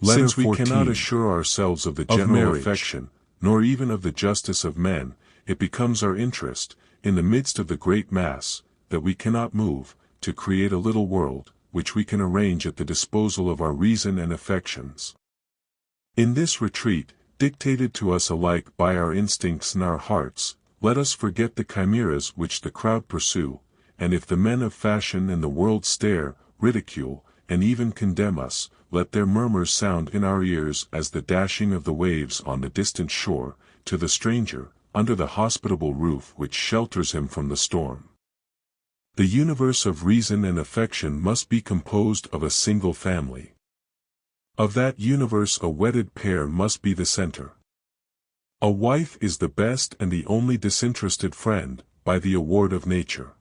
Since we cannot assure ourselves of the general affection, nor even of the justice of men, it becomes our interest, in the midst of the great mass, that we cannot move, to create a little world, which we can arrange at the disposal of our reason and affections. In this retreat, dictated to us alike by our instincts and our hearts, let us forget the chimeras which the crowd pursue, and if the men of fashion and the world stare, ridicule, and even condemn us, let their murmurs sound in our ears as the dashing of the waves on the distant shore, to the stranger, under the hospitable roof which shelters him from the storm. The universe of reason and affection must be composed of a single family. Of that universe a wedded pair must be the center. A wife is the best and the only disinterested friend, by the award of nature.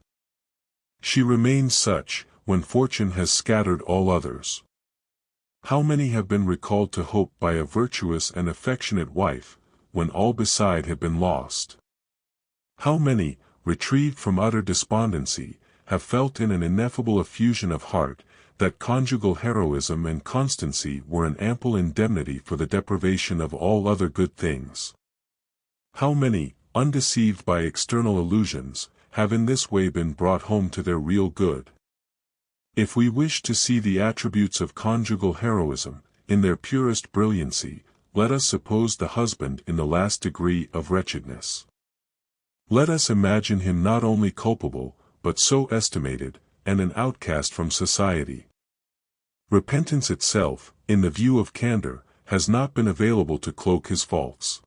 She remains such, when fortune has scattered all others. How many have been recalled to hope by a virtuous and affectionate wife, when all beside had been lost? How many, retrieved from utter despondency, have felt in an ineffable effusion of heart, that conjugal heroism and constancy were an ample indemnity for the deprivation of all other good things? How many, undeceived by external illusions, have in this way been brought home to their real good? If we wish to see the attributes of conjugal heroism, in their purest brilliancy, let us suppose the husband in the last degree of wretchedness. Let us imagine him not only culpable, but so estimated, and an outcast from society. Repentance itself, in the view of candor, has not been available to cloak his faults.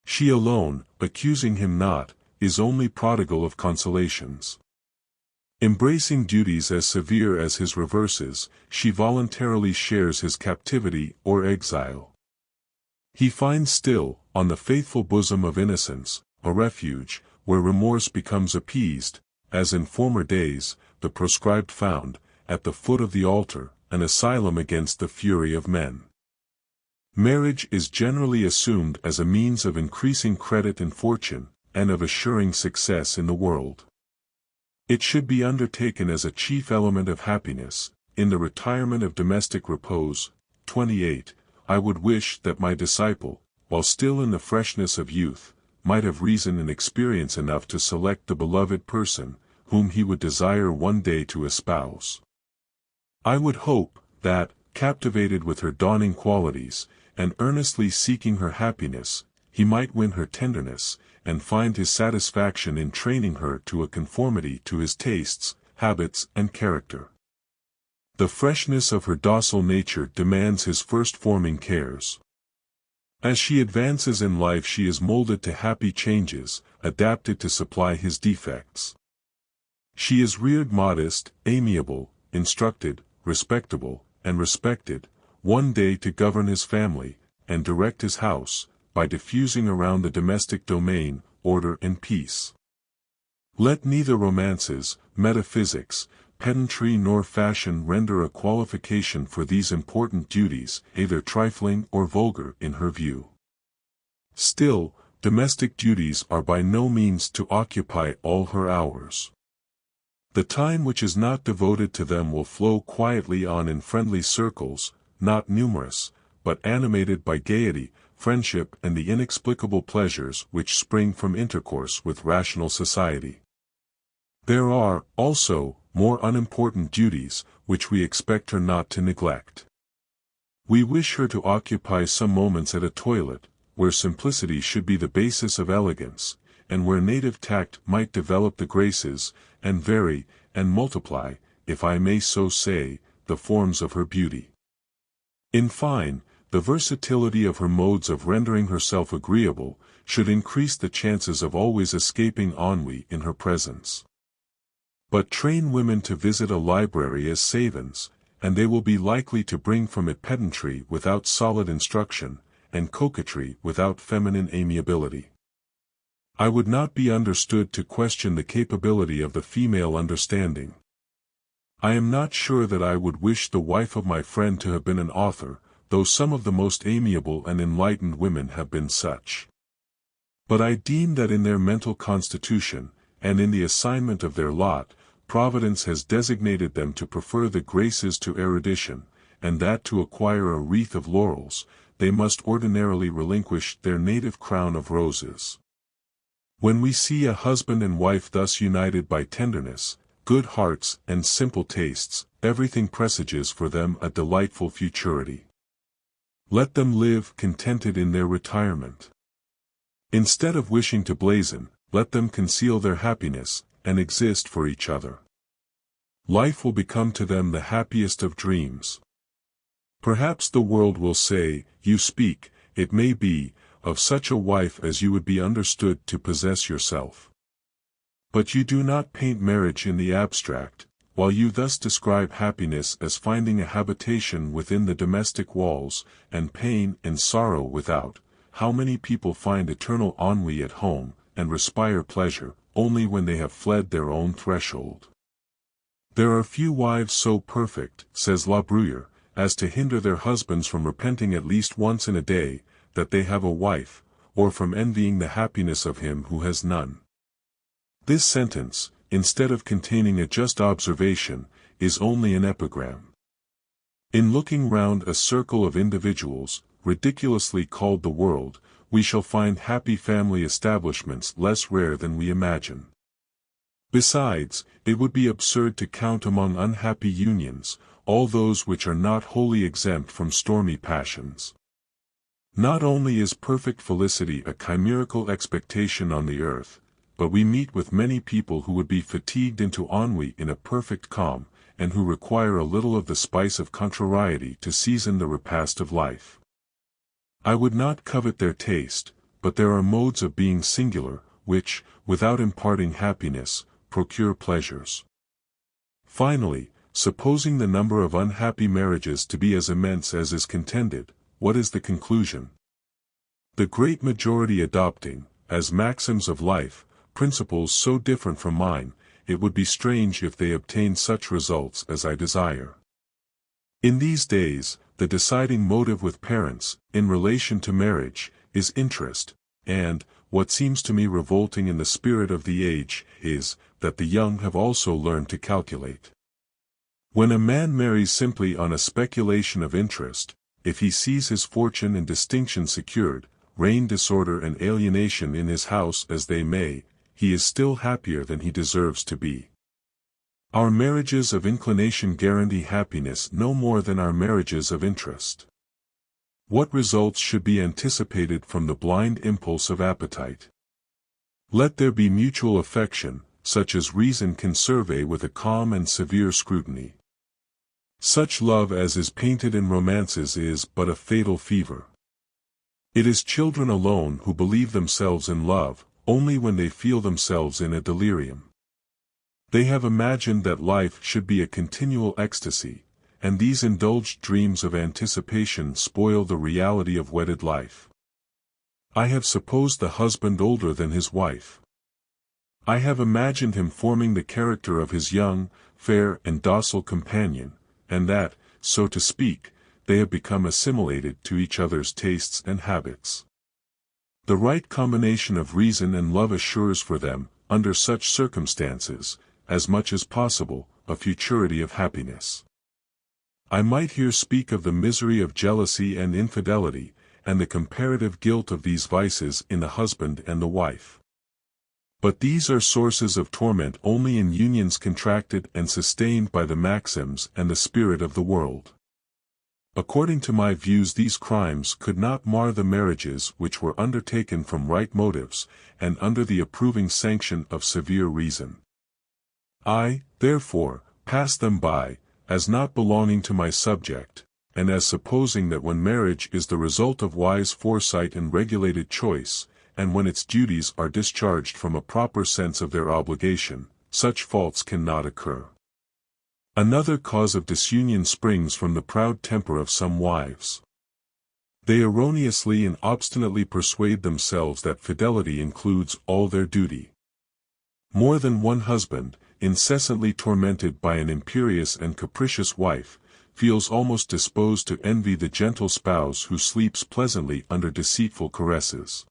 She alone, accusing him not, is only prodigal of consolations. Embracing duties as severe as his reverses, she voluntarily shares his captivity or exile. He finds still, on the faithful bosom of innocence, a refuge, where remorse becomes appeased, as in former days, the proscribed found, at the foot of the altar, an asylum against the fury of men. Marriage is generally assumed as a means of increasing credit and fortune, and of assuring success in the world. It should be undertaken as a chief element of happiness, in the retirement of domestic repose. 28. I would wish that my disciple, while still in the freshness of youth, might have reason and experience enough to select the beloved person, whom he would desire one day to espouse. I would hope, that, captivated with her dawning qualities, and earnestly seeking her happiness, he might win her tenderness, and find his satisfaction in training her to a conformity to his tastes, habits, and character. The freshness of her docile nature demands his first forming cares. As she advances in life she is molded to happy changes, adapted to supply his defects. She is reared modest, amiable, instructed, respectable, and respected, one day to govern his family, and direct his house, by diffusing around the domestic domain, order and peace. Let neither romances, metaphysics, pedantry nor fashion render a qualification for these important duties, either trifling or vulgar in her view. Still, domestic duties are by no means to occupy all her hours. The time which is not devoted to them will flow quietly on in friendly circles, not numerous, but animated by gaiety, friendship and the inexplicable pleasures which spring from intercourse with rational society. There are, also, more unimportant duties, which we expect her not to neglect. We wish her to occupy some moments at a toilet, where simplicity should be the basis of elegance, and where native tact might develop the graces, and vary, and multiply, if I may so say, the forms of her beauty. In fine, the versatility of her modes of rendering herself agreeable, should increase the chances of always escaping ennui in her presence. But train women to visit a library as savans, and they will be likely to bring from it pedantry without solid instruction, and coquetry without feminine amiability. I would not be understood to question the capability of the female understanding. I am not sure that I would wish the wife of my friend to have been an author, though some of the most amiable and enlightened women have been such. But I deem that in their mental constitution, and in the assignment of their lot, Providence has designated them to prefer the graces to erudition, and that to acquire a wreath of laurels, they must ordinarily relinquish their native crown of roses. When we see a husband and wife thus united by tenderness, good hearts and simple tastes, everything presages for them a delightful futurity. Let them live contented in their retirement. Instead of wishing to blazon, let them conceal their happiness, and exist for each other. Life will become to them the happiest of dreams. Perhaps the world will say, "You speak, it may be, of such a wife as you would be understood to possess yourself. But you do not paint marriage in the abstract, while you thus describe happiness as finding a habitation within the domestic walls, and pain and sorrow without. How many people find eternal ennui at home, and respire pleasure, only when they have fled their own threshold? There are few wives so perfect, says La Bruyere, as to hinder their husbands from repenting at least once in a day, that they have a wife, or from envying the happiness of him who has none." This sentence, instead of containing a just observation, is only an epigram. In looking round a circle of individuals, ridiculously called the world, we shall find happy family establishments less rare than we imagine. Besides, it would be absurd to count among unhappy unions all those which are not wholly exempt from stormy passions. Not only is perfect felicity a chimerical expectation on the earth, but we meet with many people who would be fatigued into ennui in a perfect calm, and who require a little of the spice of contrariety to season the repast of life. I would not covet their taste, but there are modes of being singular, which, without imparting happiness, procure pleasures. Finally, supposing the number of unhappy marriages to be as immense as is contended, what is the conclusion? The great majority adopting, as maxims of life, principles so different from mine, it would be strange if they obtained such results as I desire. In these days, the deciding motive with parents, in relation to marriage, is interest, and, what seems to me revolting in the spirit of the age, is, that the young have also learned to calculate. When a man marries simply on a speculation of interest, if he sees his fortune and distinction secured, reign disorder and alienation in his house as they may, he is still happier than he deserves to be. Our marriages of inclination guarantee happiness no more than our marriages of interest. What results should be anticipated from the blind impulse of appetite? Let there be mutual affection, such as reason can survey with a calm and severe scrutiny. Such love as is painted in romances is but a fatal fever. It is children alone who believe themselves in love, only when they feel themselves in a delirium. They have imagined that life should be a continual ecstasy, and these indulged dreams of anticipation spoil the reality of wedded life. I have supposed the husband older than his wife. I have imagined him forming the character of his young, fair and docile companion, and that, so to speak, they have become assimilated to each other's tastes and habits. The right combination of reason and love assures for them, under such circumstances, as much as possible, a futurity of happiness. I might here speak of the misery of jealousy and infidelity, and the comparative guilt of these vices in the husband and the wife. But these are sources of torment only in unions contracted and sustained by the maxims and the spirit of the world. According to my views, these crimes could not mar the marriages which were undertaken from right motives, and under the approving sanction of severe reason. I, therefore, pass them by, as not belonging to my subject, and as supposing that when marriage is the result of wise foresight and regulated choice, and when its duties are discharged from a proper sense of their obligation, such faults cannot occur. Another cause of disunion springs from the proud temper of some wives. They erroneously and obstinately persuade themselves that fidelity includes all their duty. More than one husband, incessantly tormented by an imperious and capricious wife, feels almost disposed to envy the gentle spouse who sleeps pleasantly under deceitful caresses.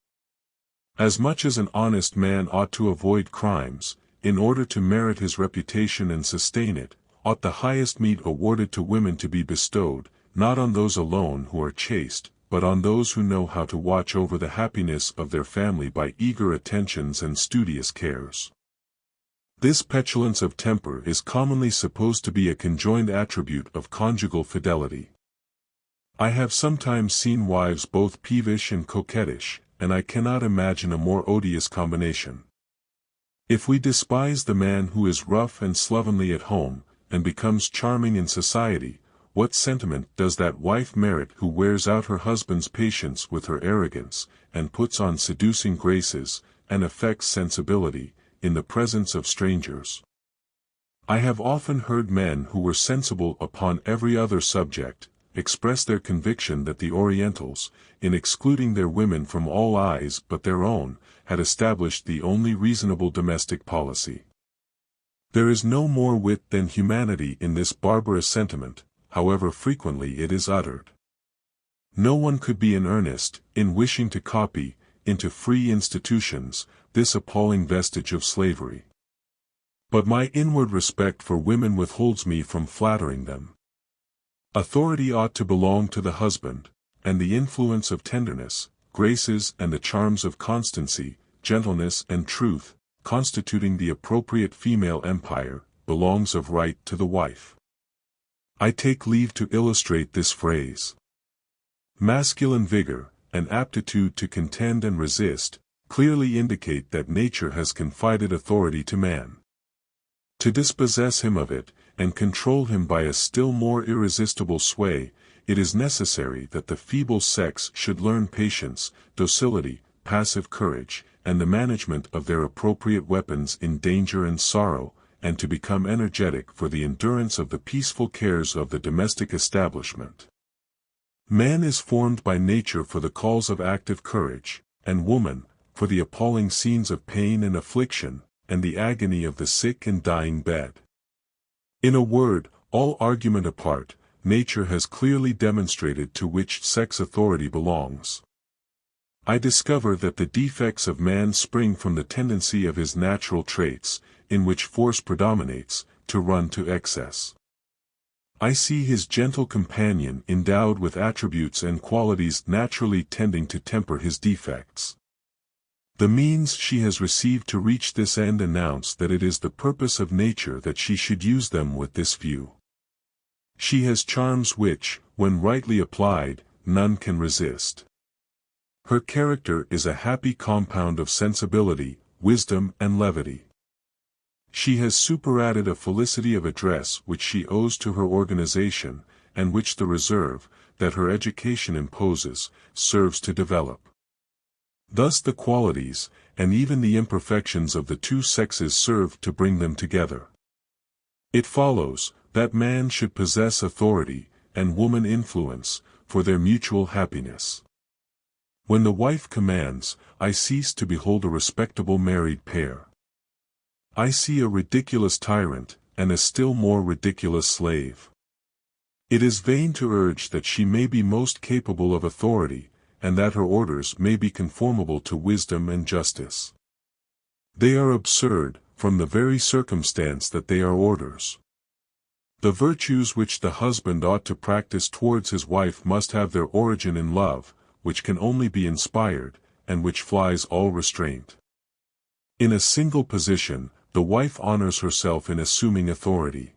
As much as an honest man ought to avoid crimes, in order to merit his reputation and sustain it, ought the highest meed awarded to women to be bestowed, not on those alone who are chaste, but on those who know how to watch over the happiness of their family by eager attentions and studious cares. This petulance of temper is commonly supposed to be a conjoined attribute of conjugal fidelity. I have sometimes seen wives both peevish and coquettish, and I cannot imagine a more odious combination. If we despise the man who is rough and slovenly at home, and becomes charming in society, what sentiment does that wife merit who wears out her husband's patience with her arrogance, and puts on seducing graces, and affects sensibility, in the presence of strangers? I have often heard men who were sensible upon every other subject, express their conviction that the Orientals, in excluding their women from all eyes but their own, had established the only reasonable domestic policy. There is no more wit than humanity in this barbarous sentiment, however frequently it is uttered. No one could be in earnest, in wishing to copy, into free institutions, this appalling vestige of slavery. But my inward respect for women withholds me from flattering them. Authority ought to belong to the husband, and the influence of tenderness, graces and the charms of constancy, gentleness and truth, constituting the appropriate female empire, belongs of right to the wife. I take leave to illustrate this phrase. Masculine vigor, and aptitude to contend and resist, clearly indicate that nature has confided authority to man. To dispossess him of it, and control him by a still more irresistible sway, it is necessary that the feeble sex should learn patience, docility, passive courage, and the management of their appropriate weapons in danger and sorrow, and to become energetic for the endurance of the peaceful cares of the domestic establishment. Man is formed by nature for the calls of active courage, and woman, for the appalling scenes of pain and affliction, and the agony of the sick and dying bed. In a word, all argument apart, nature has clearly demonstrated to which sex authority belongs. I discover that the defects of man spring from the tendency of his natural traits, in which force predominates, to run to excess. I see his gentle companion endowed with attributes and qualities naturally tending to temper his defects. The means she has received to reach this end announce that it is the purpose of nature that she should use them with this view. She has charms which, when rightly applied, none can resist. Her character is a happy compound of sensibility, wisdom and levity. She has superadded a felicity of address which she owes to her organization, and which the reserve, that her education imposes, serves to develop. Thus the qualities, and even the imperfections of the two sexes serve to bring them together. It follows, that man should possess authority, and woman influence, for their mutual happiness. When the wife commands, I cease to behold a respectable married pair. I see a ridiculous tyrant, and a still more ridiculous slave. It is vain to urge that she may be most capable of authority, and that her orders may be conformable to wisdom and justice. They are absurd, from the very circumstance that they are orders. The virtues which the husband ought to practice towards his wife must have their origin in love, which can only be inspired, and which flies all restraint. In a single position, the wife honors herself in assuming authority.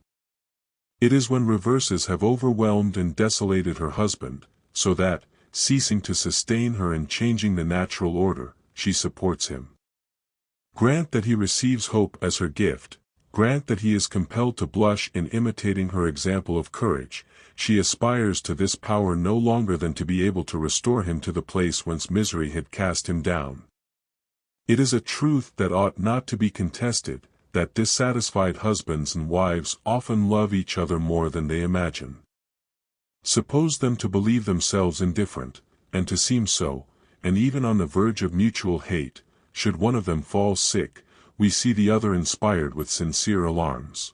It is when reverses have overwhelmed and desolated her husband, so that, ceasing to sustain her and changing the natural order, she supports him. Grant that he receives hope as her gift, grant that he is compelled to blush in imitating her example of courage, she aspires to this power no longer than to be able to restore him to the place whence misery had cast him down. It is a truth that ought not to be contested, that dissatisfied husbands and wives often love each other more than they imagine. Suppose them to believe themselves indifferent, and to seem so, and even on the verge of mutual hate, should one of them fall sick, we see the other inspired with sincere alarms.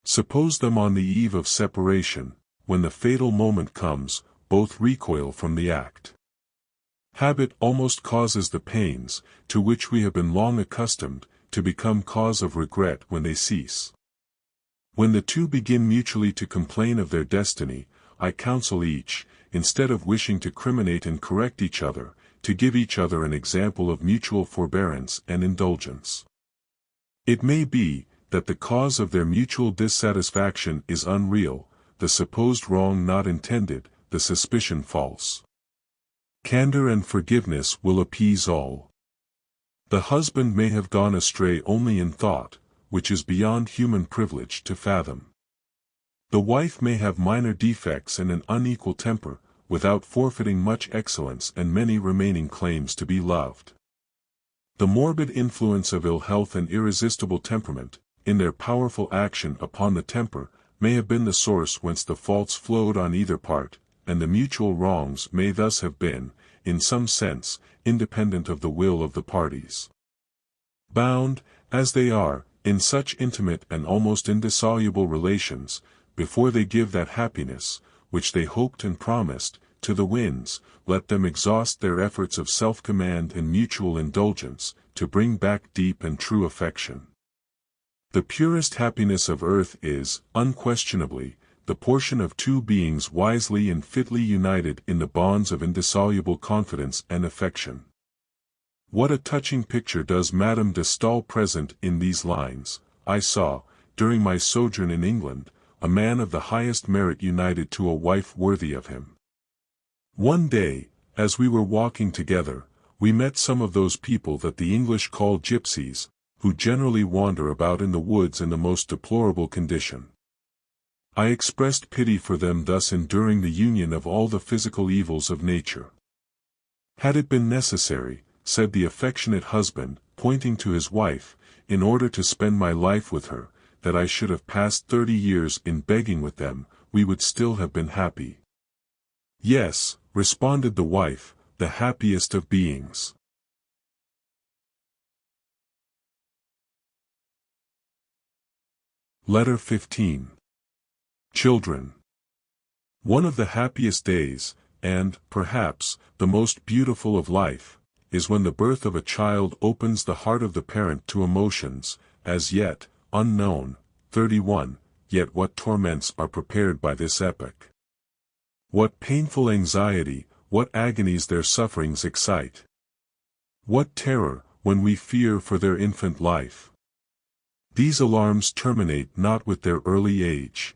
Suppose them on the eve of separation, when the fatal moment comes, both recoil from the act. Habit almost causes the pains, to which we have been long accustomed, to become cause of regret when they cease. When the two begin mutually to complain of their destiny, I counsel each, instead of wishing to criminate and correct each other, to give each other an example of mutual forbearance and indulgence. It may be, that the cause of their mutual dissatisfaction is unreal, the supposed wrong not intended, the suspicion false. Candor and forgiveness will appease all. The husband may have gone astray only in thought, which is beyond human privilege to fathom. The wife may have minor defects and an unequal temper, without forfeiting much excellence and many remaining claims to be loved. The morbid influence of ill health and irresistible temperament, in their powerful action upon the temper, may have been the source whence the faults flowed on either part, and the mutual wrongs may thus have been, in some sense, independent of the will of the parties. Bound, as they are, in such intimate and almost indissoluble relations, before they give that happiness, which they hoped and promised, to the winds, let them exhaust their efforts of self-command and mutual indulgence, to bring back deep and true affection. The purest happiness of earth is, unquestionably, the portion of two beings wisely and fitly united in the bonds of indissoluble confidence and affection. What a touching picture does Madame de Staël present in these lines: I saw, during my sojourn in England, a man of the highest merit united to a wife worthy of him. One day, as we were walking together, we met some of those people that the English call gypsies, who generally wander about in the woods in the most deplorable condition. I expressed pity for them thus enduring the union of all the physical evils of nature. Had it been necessary, said the affectionate husband, pointing to his wife, in order to spend my life with her, that I should have passed 30 years in begging with them, we would still have been happy. Yes, responded the wife, the happiest of beings. Letter 15. Children. One of the happiest days, and, perhaps, the most beautiful of life, is when the birth of a child opens the heart of the parent to emotions, as yet, unknown. 31. Yet what torments are prepared by this epoch! What painful anxiety, what agonies their sufferings excite! What terror, when we fear for their infant life! These alarms terminate not with their early age.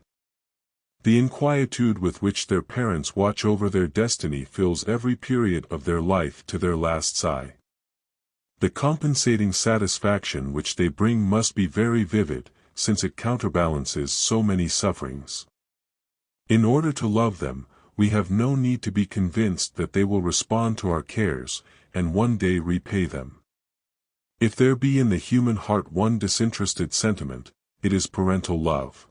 The inquietude with which their parents watch over their destiny fills every period of their life to their last sigh. The compensating satisfaction which they bring must be very vivid, since it counterbalances so many sufferings. In order to love them, we have no need to be convinced that they will respond to our cares, and one day repay them. If there be in the human heart one disinterested sentiment, it is parental love.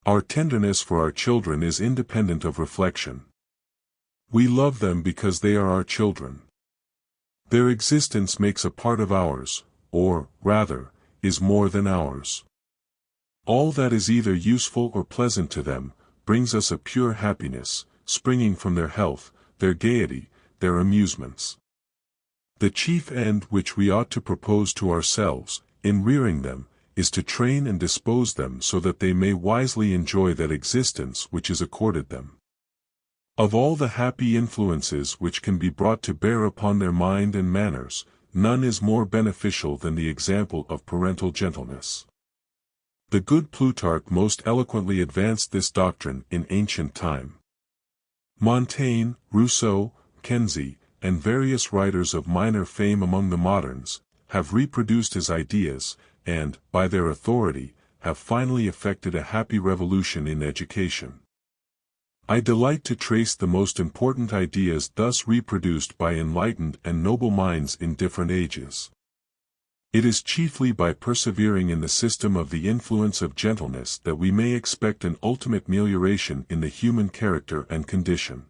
Our tenderness for our children is independent of reflection. We love them because they are our children. Their existence makes a part of ours, or, rather, is more than ours. All that is either useful or pleasant to them, brings us a pure happiness, springing from their health, their gaiety, their amusements. The chief end which we ought to propose to ourselves, in rearing them, is to train and dispose them so that they may wisely enjoy that existence which is accorded them. Of all the happy influences which can be brought to bear upon their mind and manners, none is more beneficial than the example of parental gentleness. The good Plutarch most eloquently advanced this doctrine in ancient time. Montaigne, Rousseau, Kenzie, and various writers of minor fame among the moderns, have reproduced his ideas, and, by their authority, have finally effected a happy revolution in education. I delight to trace the most important ideas thus reproduced by enlightened and noble minds in different ages. It is chiefly by persevering in the system of the influence of gentleness that we may expect an ultimate amelioration in the human character and condition.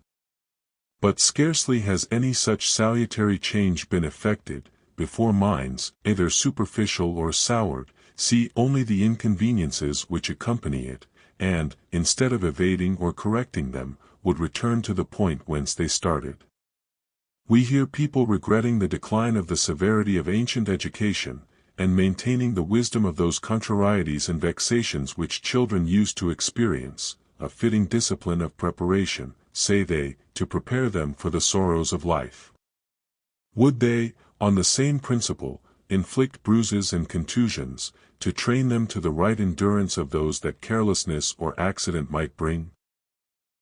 But scarcely has any such salutary change been effected, before minds, either superficial or soured, see only the inconveniences which accompany it, and, instead of evading or correcting them, would return to the point whence they started. We hear people regretting the decline of the severity of ancient education, and maintaining the wisdom of those contrarieties and vexations which children used to experience, a fitting discipline of preparation, say they, to prepare them for the sorrows of life. Would they, on the same principle, inflict bruises and contusions, to train them to the right endurance of those that carelessness or accident might bring?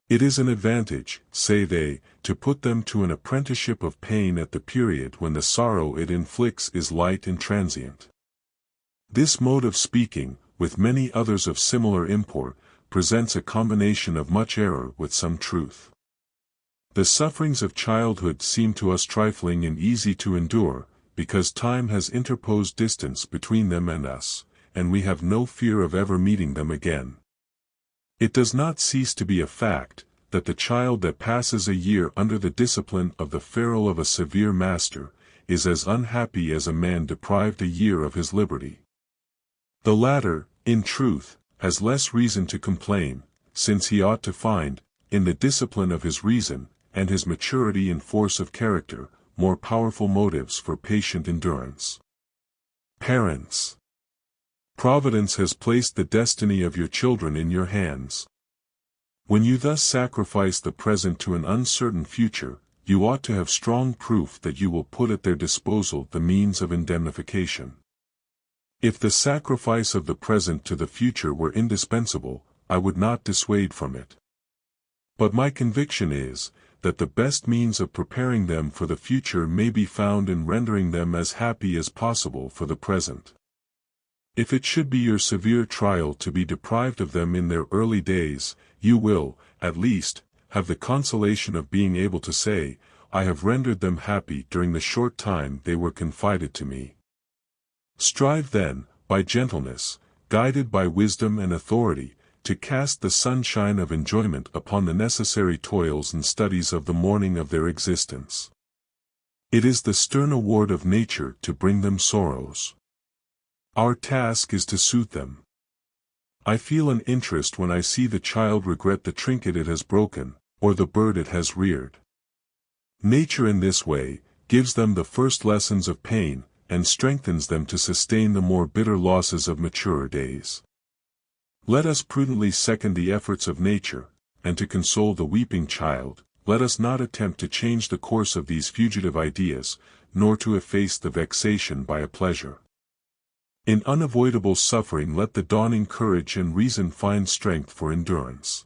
It is an advantage, say they, to put them to an apprenticeship of pain at the period when the sorrow it inflicts is light and transient. This mode of speaking, with many others of similar import, presents a combination of much error with some truth. The sufferings of childhood seem to us trifling and easy to endure, because time has interposed distance between them and us, and we have no fear of ever meeting them again. It does not cease to be a fact, that the child that passes a year under the discipline of the ferule of a severe master, is as unhappy as a man deprived a year of his liberty. The latter, in truth, has less reason to complain, since he ought to find, in the discipline of his reason, and his maturity and force of character, more powerful motives for patient endurance. Parents. Providence has placed the destiny of your children in your hands. When you thus sacrifice the present to an uncertain future, you ought to have strong proof that you will put at their disposal the means of indemnification. If the sacrifice of the present to the future were indispensable, I would not dissuade from it. But my conviction is, that the best means of preparing them for the future may be found in rendering them as happy as possible for the present. If it should be your severe trial to be deprived of them in their early days, you will, at least, have the consolation of being able to say, I have rendered them happy during the short time they were confided to me. Strive then, by gentleness, guided by wisdom and authority, to cast the sunshine of enjoyment upon the necessary toils and studies of the morning of their existence. It is the stern award of nature to bring them sorrows. Our task is to soothe them. I feel an interest when I see the child regret the trinket it has broken, or the bird it has reared. Nature in this way, gives them the first lessons of pain, and strengthens them to sustain the more bitter losses of maturer days. Let us prudently second the efforts of nature, and to console the weeping child, let us not attempt to change the course of these fugitive ideas, nor to efface the vexation by a pleasure. In unavoidable suffering let the dawning courage and reason find strength for endurance.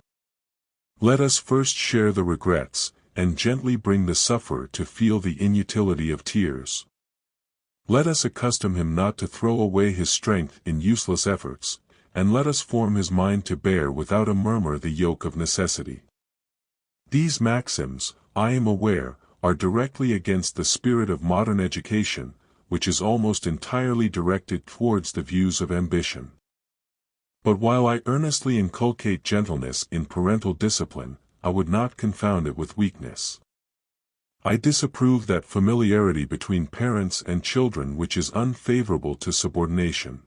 Let us first share the regrets, and gently bring the sufferer to feel the inutility of tears. Let us accustom him not to throw away his strength in useless efforts, and let us form his mind to bear without a murmur the yoke of necessity. These maxims, I am aware, are directly against the spirit of modern education, which is almost entirely directed towards the views of ambition. But while I earnestly inculcate gentleness in parental discipline, I would not confound it with weakness. I disapprove that familiarity between parents and children which is unfavorable to subordination.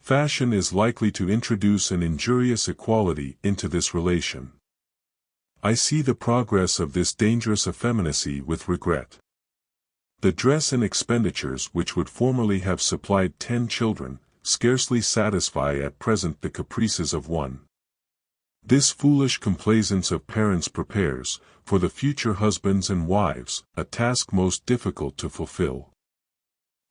Fashion is likely to introduce an injurious equality into this relation. I see the progress of this dangerous effeminacy with regret. The dress and expenditures which would formerly have supplied 10 children, scarcely satisfy at present the caprices of one. This foolish complaisance of parents prepares, for the future husbands and wives, a task most difficult to fulfill.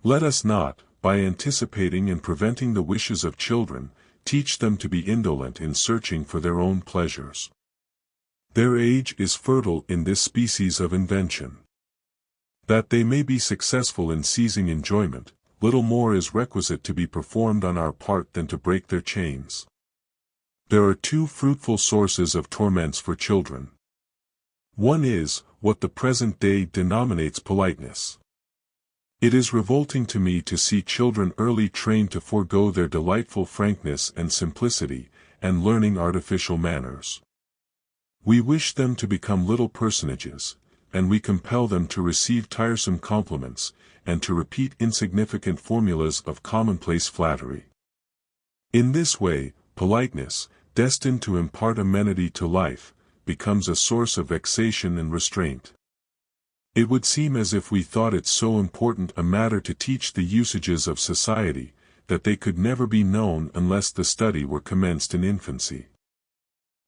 Let us not, by anticipating and preventing the wishes of children, teach them to be indolent in searching for their own pleasures. Their age is fertile in this species of invention. That they may be successful in seizing enjoyment, little more is requisite to be performed on our part than to break their chains. There are two fruitful sources of torments for children. One is, what the present day denominates politeness. It is revolting to me to see children early trained to forego their delightful frankness and simplicity, and learning artificial manners. We wish them to become little personages, and we compel them to receive tiresome compliments, and to repeat insignificant formulas of commonplace flattery. In this way, politeness, destined to impart amenity to life, becomes a source of vexation and restraint. It would seem as if we thought it so important a matter to teach the usages of society, that they could never be known unless the study were commenced in infancy.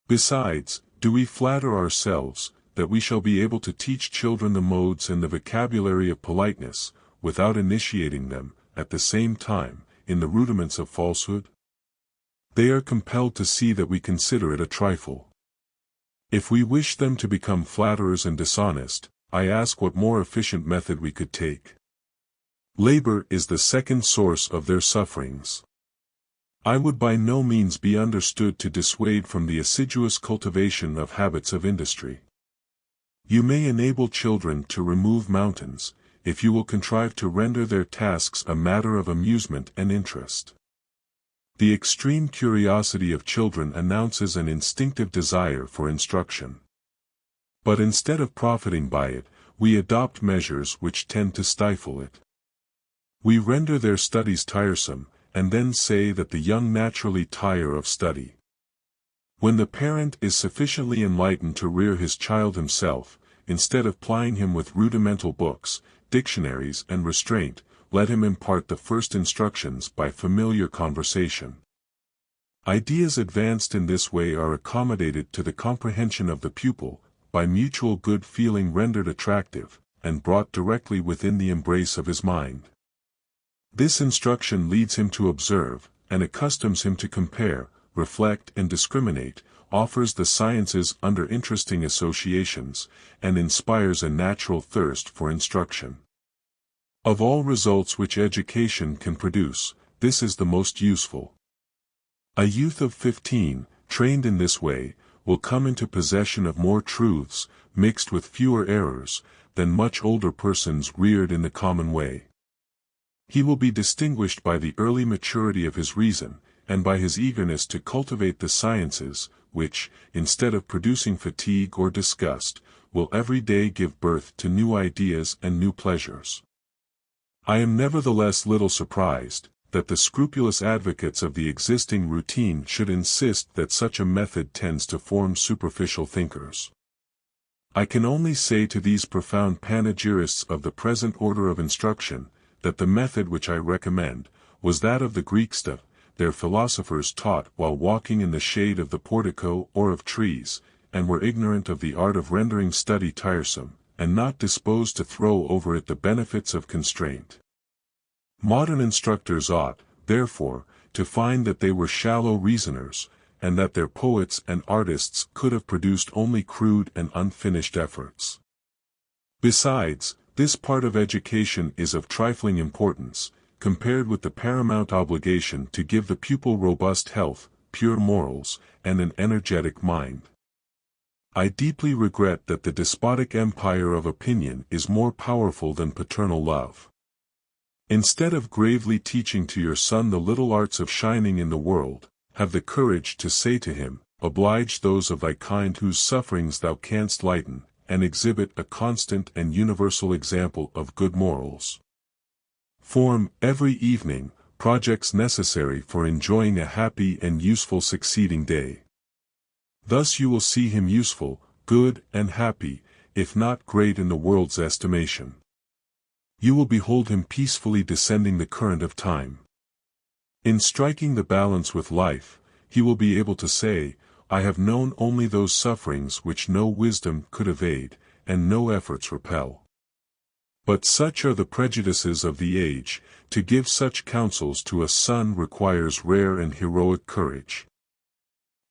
Besides, do we flatter ourselves, that we shall be able to teach children the modes and the vocabulary of politeness, without initiating them, at the same time, in the rudiments of falsehood? They are compelled to see that we consider it a trifle. If we wish them to become flatterers and dishonest, I ask what more efficient method we could take. Labor is the second source of their sufferings. I would by no means be understood to dissuade from the assiduous cultivation of habits of industry. You may enable children to remove mountains, if you will contrive to render their tasks a matter of amusement and interest. The extreme curiosity of children announces an instinctive desire for instruction. But instead of profiting by it, we adopt measures which tend to stifle it. We render their studies tiresome, and then say that the young naturally tire of study. When the parent is sufficiently enlightened to rear his child himself, instead of plying him with rudimental books, dictionaries and restraint, let him impart the first instructions by familiar conversation. Ideas advanced in this way are accommodated to the comprehension of the pupil, by mutual good feeling rendered attractive, and brought directly within the embrace of his mind. This instruction leads him to observe, and accustoms him to compare, reflect and discriminate, offers the sciences under interesting associations, and inspires a natural thirst for instruction. Of all results which education can produce, this is the most useful. A youth of 15, trained in this way, will come into possession of more truths, mixed with fewer errors, than much older persons reared in the common way. He will be distinguished by the early maturity of his reason, and by his eagerness to cultivate the sciences, which, instead of producing fatigue or disgust, will every day give birth to new ideas and new pleasures. I am nevertheless little surprised, that the scrupulous advocates of the existing routine should insist that such a method tends to form superficial thinkers. I can only say to these profound panegyrists of the present order of instruction, that the method which I recommend, was that of the Greeks that their philosophers taught while walking in the shade of the portico or of trees, and were ignorant of the art of rendering study tiresome, and not disposed to throw over it the benefits of constraint. Modern instructors ought, therefore, to find that they were shallow reasoners, and that their poets and artists could have produced only crude and unfinished efforts. Besides, this part of education is of trifling importance, compared with the paramount obligation to give the pupil robust health, pure morals, and an energetic mind. I deeply regret that the despotic empire of opinion is more powerful than paternal love. Instead of gravely teaching to your son the little arts of shining in the world, have the courage to say to him, oblige those of thy kind whose sufferings thou canst lighten, and exhibit a constant and universal example of good morals. Form, every evening, projects necessary for enjoying a happy and useful succeeding day. Thus you will see him useful, good and happy, if not great in the world's estimation. You will behold him peacefully descending the current of time. In striking the balance with life, he will be able to say, I have known only those sufferings which no wisdom could evade, and no efforts repel. But such are the prejudices of the age, to give such counsels to a son requires rare and heroic courage.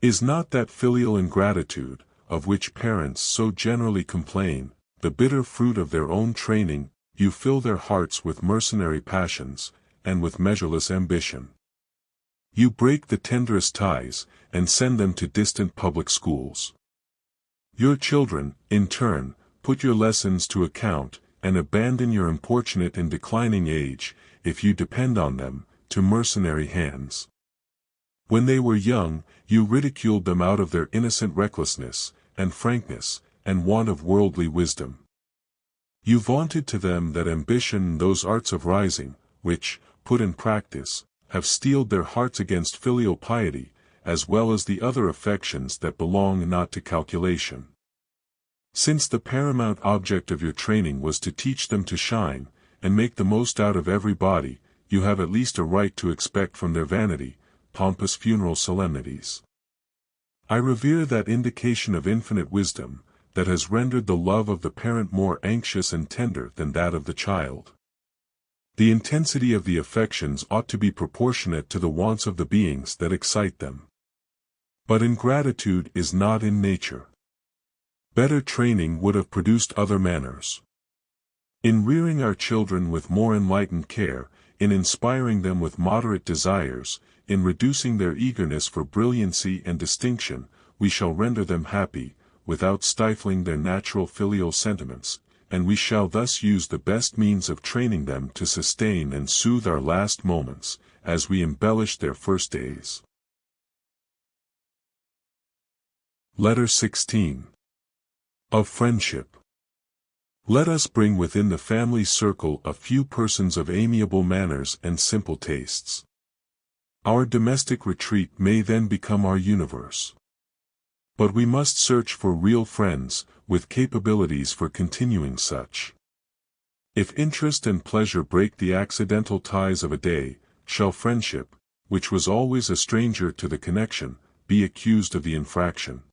Is not that filial ingratitude, of which parents so generally complain, the bitter fruit of their own training? You fill their hearts with mercenary passions, and with measureless ambition. You break the tenderest ties, and send them to distant public schools. Your children, in turn, put your lessons to account, and abandon your importunate and declining age, if you depend on them, to mercenary hands. When they were young, you ridiculed them out of their innocent recklessness, and frankness, and want of worldly wisdom. You vaunted to them that ambition and those arts of rising, which, put in practice, have steeled their hearts against filial piety, as well as the other affections that belong not to calculation. Since the paramount object of your training was to teach them to shine, and make the most out of every body, you have at least a right to expect from their vanity, pompous funeral solemnities. I revere that indication of infinite wisdom, that has rendered the love of the parent more anxious and tender than that of the child. The intensity of the affections ought to be proportionate to the wants of the beings that excite them. But ingratitude is not in nature. Better training would have produced other manners. In rearing our children with more enlightened care, in inspiring them with moderate desires, in reducing their eagerness for brilliancy and distinction, we shall render them happy, without stifling their natural filial sentiments, and we shall thus use the best means of training them to sustain and soothe our last moments, as we embellish their first days. Letter 16. Of Friendship. Let us bring within the family circle a few persons of amiable manners and simple tastes. Our domestic retreat may then become our universe. But we must search for real friends, with capabilities for continuing such. If interest and pleasure break the accidental ties of a day, shall friendship, which was always a stranger to the connection, be accused of the infraction?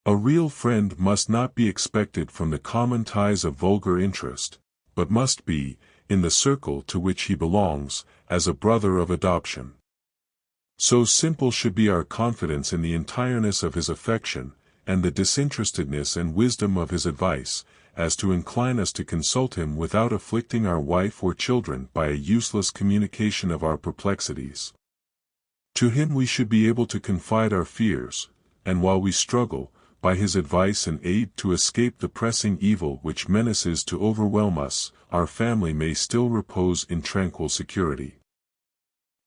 A real friend must not be expected from the common ties of vulgar interest, but must be, in the circle to which he belongs, as a brother of adoption. So simple should be our confidence in the entireness of his affection, and the disinterestedness and wisdom of his advice, as to incline us to consult him without afflicting our wife or children by a useless communication of our perplexities. To him we should be able to confide our fears, and while we struggle, by his advice and aid to escape the pressing evil which menaces to overwhelm us, our family may still repose in tranquil security.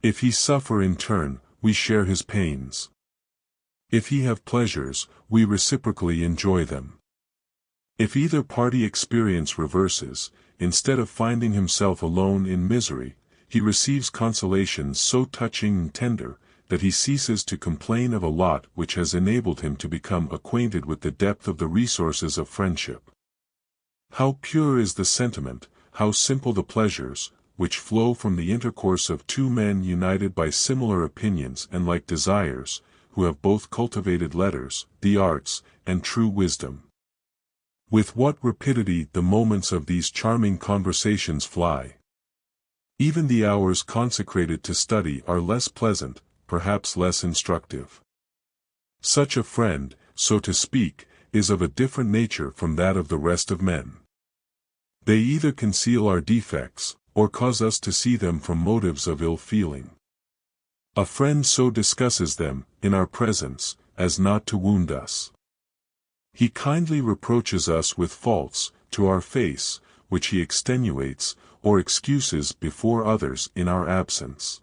If he suffer in turn, we share his pains. If he have pleasures, we reciprocally enjoy them. If either party experience reverses, instead of finding himself alone in misery, he receives consolations so touching and tender, that he ceases to complain of a lot which has enabled him to become acquainted with the depth of the resources of friendship. How pure is the sentiment, how simple the pleasures, which flow from the intercourse of two men united by similar opinions and like desires, who have both cultivated letters, the arts, and true wisdom. With what rapidity the moments of these charming conversations fly! Even the hours consecrated to study are less pleasant, perhaps less instructive. Such a friend, so to speak, is of a different nature from that of the rest of men. They either conceal our defects, or cause us to see them from motives of ill feeling. A friend so discusses them, in our presence, as not to wound us. He kindly reproaches us with faults, to our face, which he extenuates, or excuses before others in our absence.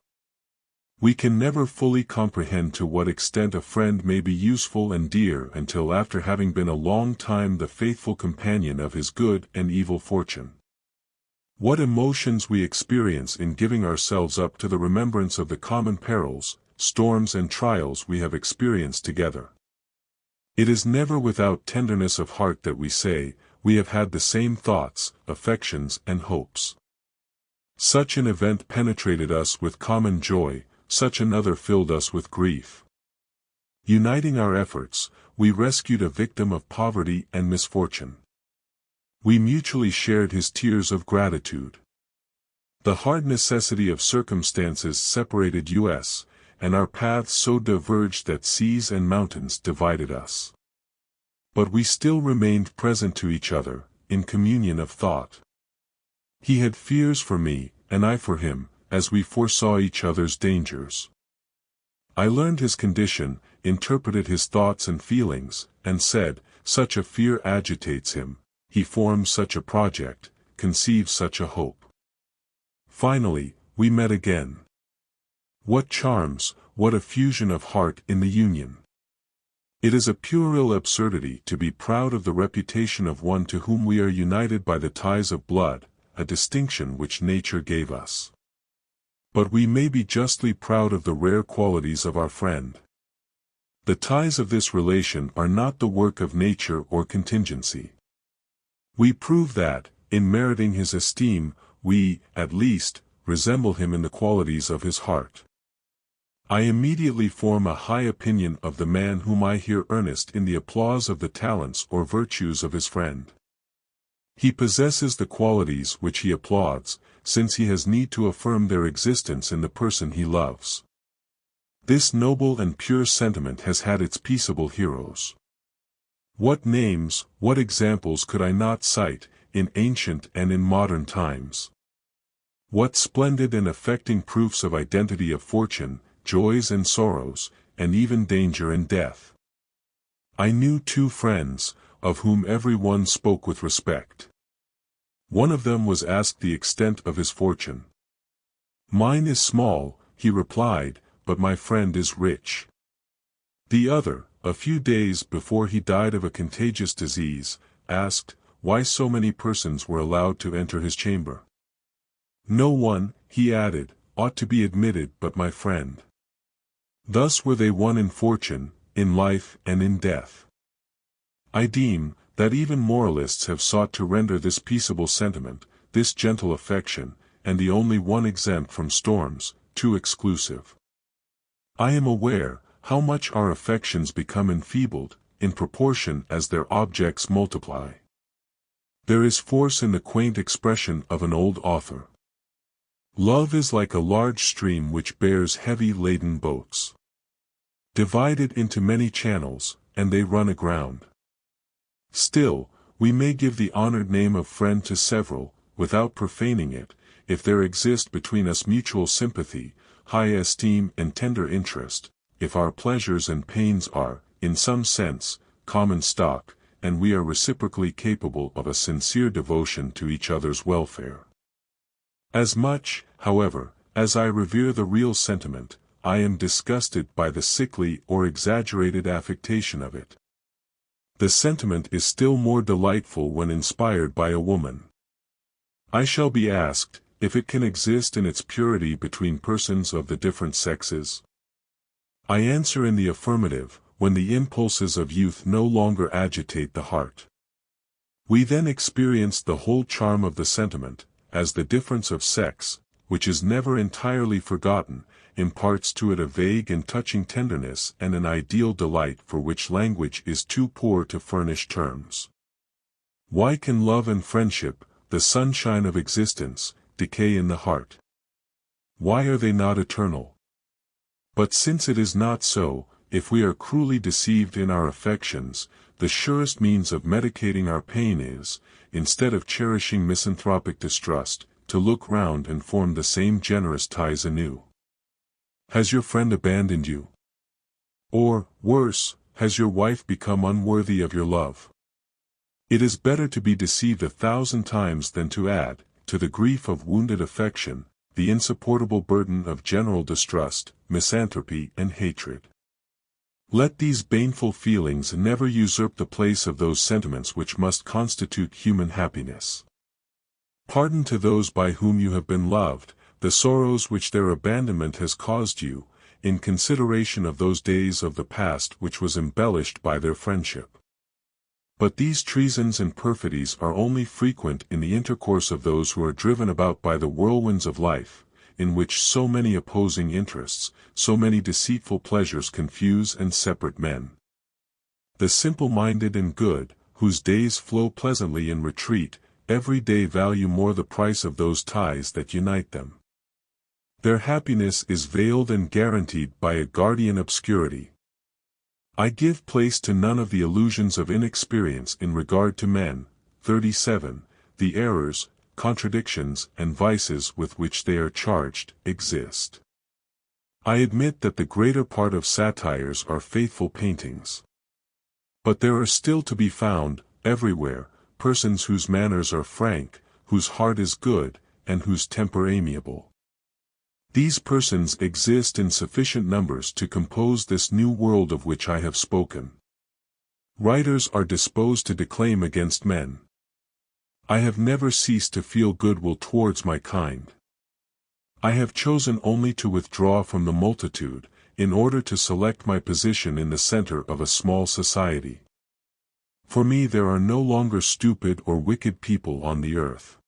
We can never fully comprehend to what extent a friend may be useful and dear until after having been a long time the faithful companion of his good and evil fortune. What emotions we experience in giving ourselves up to the remembrance of the common perils, storms and trials we have experienced together. It is never without tenderness of heart that we say, we have had the same thoughts, affections and hopes. Such an event penetrated us with common joy, such another filled us with grief. Uniting our efforts, we rescued a victim of poverty and misfortune. We mutually shared his tears of gratitude. The hard necessity of circumstances separated us, and our paths so diverged that seas and mountains divided us. But we still remained present to each other, in communion of thought. He had fears for me, and I for him, as we foresaw each other's dangers. I learned his condition, interpreted his thoughts and feelings, and said, such a fear agitates him, he forms such a project, conceives such a hope. Finally, we met again. What charms, what effusion of heart in the union! It is a puerile absurdity to be proud of the reputation of one to whom we are united by the ties of blood, a distinction which nature gave us. But we may be justly proud of the rare qualities of our friend. The ties of this relation are not the work of nature or contingency. We prove that, in meriting his esteem, we, at least, resemble him in the qualities of his heart. I immediately form a high opinion of the man whom I hear earnest in the applause of the talents or virtues of his friend. He possesses the qualities which he applauds, since he has need to affirm their existence in the person he loves. This noble and pure sentiment has had its peaceable heroes. What names, what examples could I not cite, in ancient and in modern times? What splendid and affecting proofs of identity of fortune, joys and sorrows, and even danger and death! I knew two friends, of whom every one spoke with respect. One of them was asked the extent of his fortune. "Mine is small," he replied, "but my friend is rich." The other, a few days before he died of a contagious disease, asked, why so many persons were allowed to enter his chamber. "No one," he added, "ought to be admitted but my friend." Thus were they one in fortune, in life and in death. I deem, that even moralists have sought to render this peaceable sentiment, this gentle affection, and the only one exempt from storms, too exclusive. I am aware, how much our affections become enfeebled, in proportion as their objects multiply. There is force in the quaint expression of an old author. Love is like a large stream which bears heavy laden boats. Divide it into many channels, and they run aground. Still, we may give the honored name of friend to several, without profaning it, if there exist between us mutual sympathy, high esteem and tender interest, if our pleasures and pains are, in some sense, common stock, and we are reciprocally capable of a sincere devotion to each other's welfare. As much, however, as I revere the real sentiment, I am disgusted by the sickly or exaggerated affectation of it. The sentiment is still more delightful when inspired by a woman. I shall be asked, if it can exist in its purity between persons of the different sexes? I answer in the affirmative, when the impulses of youth no longer agitate the heart. We then experience the whole charm of the sentiment, as the difference of sex, which is never entirely forgotten, imparts to it a vague and touching tenderness and an ideal delight for which language is too poor to furnish terms. Why can love and friendship, the sunshine of existence, decay in the heart? Why are they not eternal? But since it is not so, if we are cruelly deceived in our affections, the surest means of medicating our pain is, instead of cherishing misanthropic distrust, to look round and form the same generous ties anew. Has your friend abandoned you? Or, worse, has your wife become unworthy of your love? It is better to be deceived 1,000 times than to add, to the grief of wounded affection, the insupportable burden of general distrust, misanthropy and hatred. Let these baneful feelings never usurp the place of those sentiments which must constitute human happiness. Pardon to those by whom you have been loved, the sorrows which their abandonment has caused you, in consideration of those days of the past which was embellished by their friendship. But these treasons and perfidies are only frequent in the intercourse of those who are driven about by the whirlwinds of life, in which so many opposing interests, so many deceitful pleasures confuse and separate men. The simple-minded and good, whose days flow pleasantly in retreat, every day value more the price of those ties that unite them. Their happiness is veiled and guaranteed by a guardian obscurity. I give place to none of the illusions of inexperience in regard to men. 37. The errors, contradictions and vices with which they are charged, exist. I admit that the greater part of satires are faithful paintings. But there are still to be found, everywhere, persons whose manners are frank, whose heart is good, and whose temper amiable. These persons exist in sufficient numbers to compose this new world of which I have spoken. Writers are disposed to declaim against men. I have never ceased to feel goodwill towards my kind. I have chosen only to withdraw from the multitude, in order to select my position in the center of a small society. For me there are no longer stupid or wicked people on the earth.